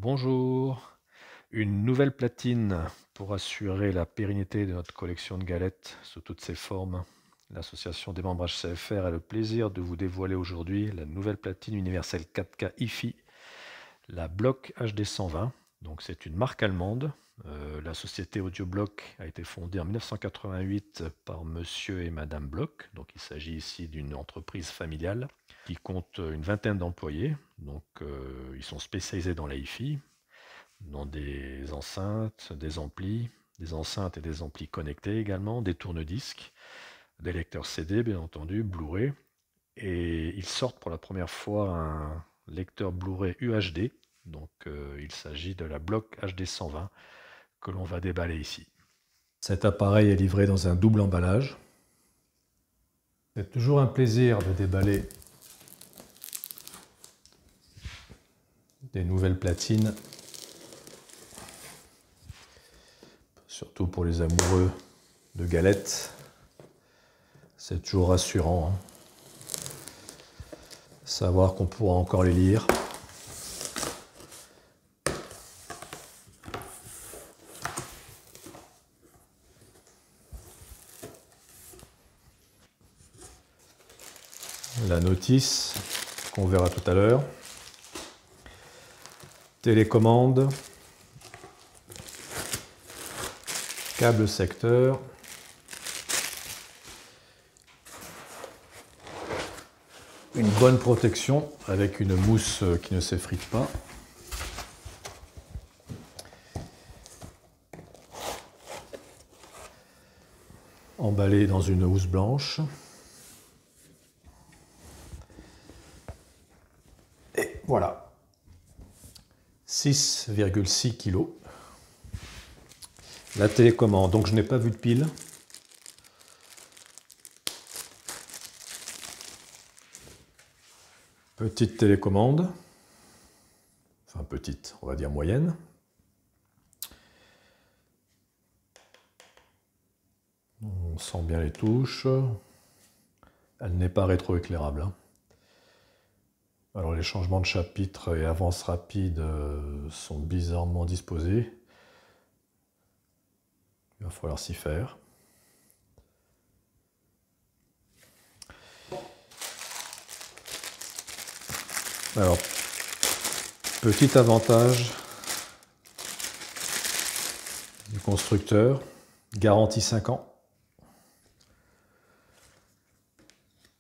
Bonjour, une nouvelle platine pour assurer la pérennité de notre collection de galettes sous toutes ses formes. L'association des membres HCFR a le plaisir de vous dévoiler aujourd'hui la nouvelle platine universelle 4K IFI, la Block HD 120. Donc c'est une marque allemande. La société AudioBlock a été fondée en 1988 par monsieur et madame Block. Donc il s'agit ici d'une entreprise familiale qui compte une vingtaine d'employés. Donc ils sont spécialisés dans la hi-fi, dans des enceintes, des enceintes et des amplis connectés également, des tourne-disques, des lecteurs CD bien entendu, Blu-ray. Et ils sortent pour la première fois un lecteur Blu-ray UHD. Donc il s'agit de la Block HD 120 que l'on va déballer ici. Cet appareil est livré dans un double emballage. C'est toujours un plaisir de déballer des nouvelles platines, surtout pour les amoureux de galettes. C'est toujours rassurant, hein. Savoir qu'on pourra encore les lire. La notice qu'on verra tout à l'heure. Télécommande. Câble secteur. Une bonne protection avec une mousse qui ne s'effrite pas. Emballé dans une housse blanche. Et voilà. 6,6 kg. La télécommande, donc je n'ai pas vu de pile. Petite télécommande. Enfin petite, on va dire moyenne. On sent bien les touches. Elle n'est pas rétroéclairable, hein. Alors les changements de chapitre et avances rapides sont bizarrement disposés. Il va falloir s'y faire. Alors, petit avantage du constructeur, garantie 5 ans.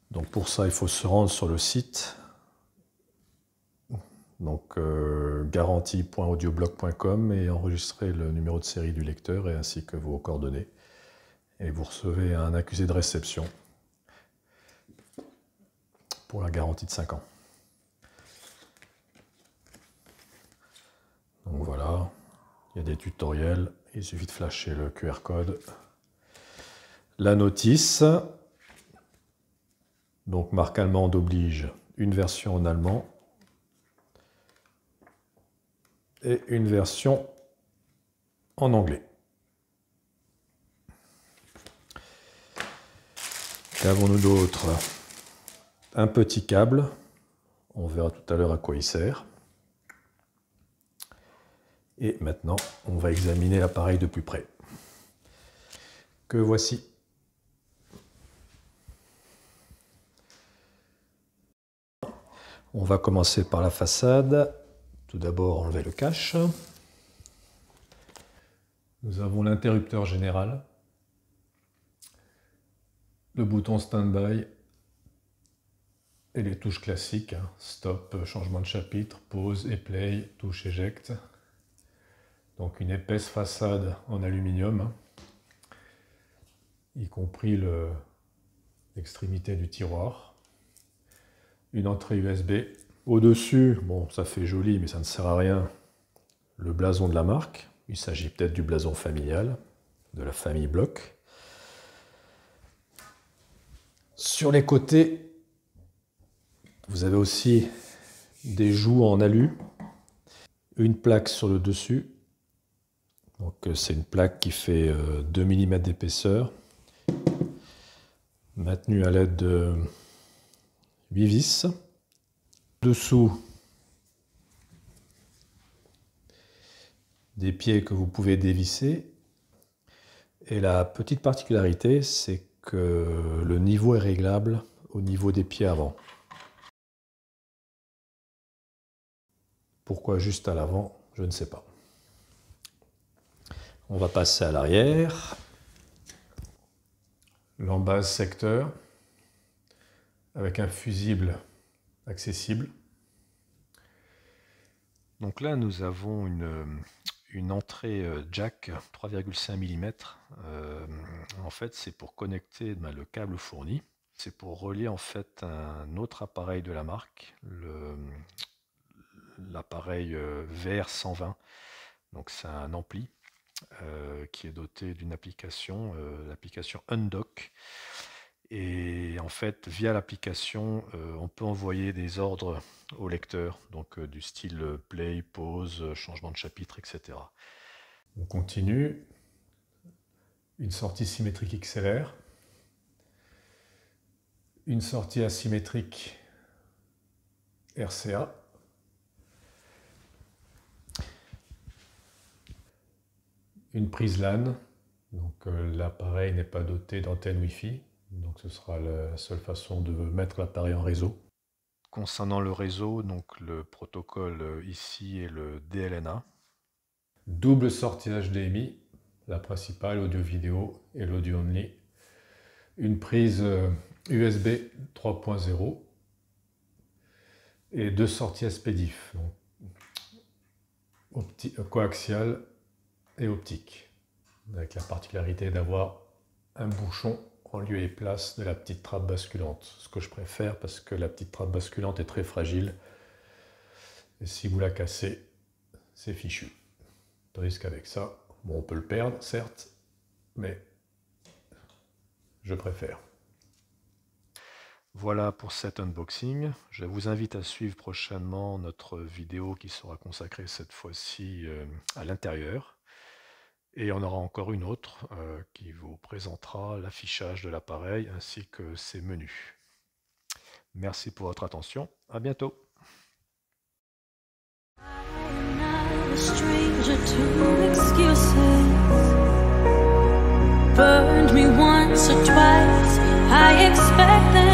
Donc pour ça, il faut se rendre sur le site. Donc garantie.audioblock.com et enregistrer le numéro de série du lecteur et ainsi que vos coordonnées. Et vous recevez un accusé de réception pour la garantie de 5 ans. Donc voilà, il y a des tutoriels, il suffit de flasher le QR code. La notice, donc marque allemande oblige une version en allemand et une version en anglais. Qu'avons-nous d'autre? Un petit câble, on verra tout à l'heure à quoi il sert. Et maintenant, on va examiner l'appareil de plus près. Que voici. On va commencer par la façade. Tout d'abord, enlever le cache. Nous avons l'interrupteur général, le bouton stand-by et les touches classiques, hein, stop, changement de chapitre, pause et play, touche éjecte. Donc une épaisse façade en aluminium, hein, y compris l'extrémité du tiroir. Une entrée USB. Au-dessus, bon, ça fait joli, mais ça ne sert à rien, le blason de la marque. Il s'agit peut-être du blason familial, de la famille Block. Sur les côtés, vous avez aussi des joues en alu, une plaque sur le dessus. Donc c'est une plaque qui fait 2 mm d'épaisseur, maintenue à l'aide de 8 vis. Dessous, des pieds que vous pouvez dévisser. Et la petite particularité, c'est que le niveau est réglable au niveau des pieds avant. Pourquoi juste à l'avant? Je ne sais pas. On va passer à l'arrière. L'embase secteur avec un fusible accessible. Donc là, nous avons une entrée jack 3,5 mm. En fait, c'est pour connecter le câble fourni. C'est pour relier en fait un autre appareil de la marque, l'appareil VR120. Donc c'est un ampli qui est doté d'une application, l'application Undock. Et en fait, via l'application, on peut envoyer des ordres au lecteur, donc du style play, pause, changement de chapitre, etc. On continue. Une sortie symétrique XLR. Une sortie asymétrique RCA. Une prise LAN. Donc l'appareil n'est pas doté d'antenne Wi-Fi. Donc ce sera la seule façon de mettre l'appareil en réseau. Concernant le réseau, donc le protocole ici est le DLNA. Double sortie HDMI, la principale, audio-vidéo et l'audio-only. Une prise USB 3.0 et deux sorties SPDIF, coaxial et optique, avec la particularité d'avoir un bouchon en lieu et place de la petite trappe basculante. Ce que je préfère parce que la petite trappe basculante est très fragile. Et si vous la cassez, c'est fichu. Tandis qu'avec ça, bon, on peut le perdre, certes, mais je préfère. Voilà pour cet unboxing. Je vous invite à suivre prochainement notre vidéo qui sera consacrée cette fois-ci à l'intérieur. Et on aura encore une autre qui vous présentera l'affichage de l'appareil ainsi que ses menus. Merci pour votre attention. À bientôt. Burned me once or twice. I expect that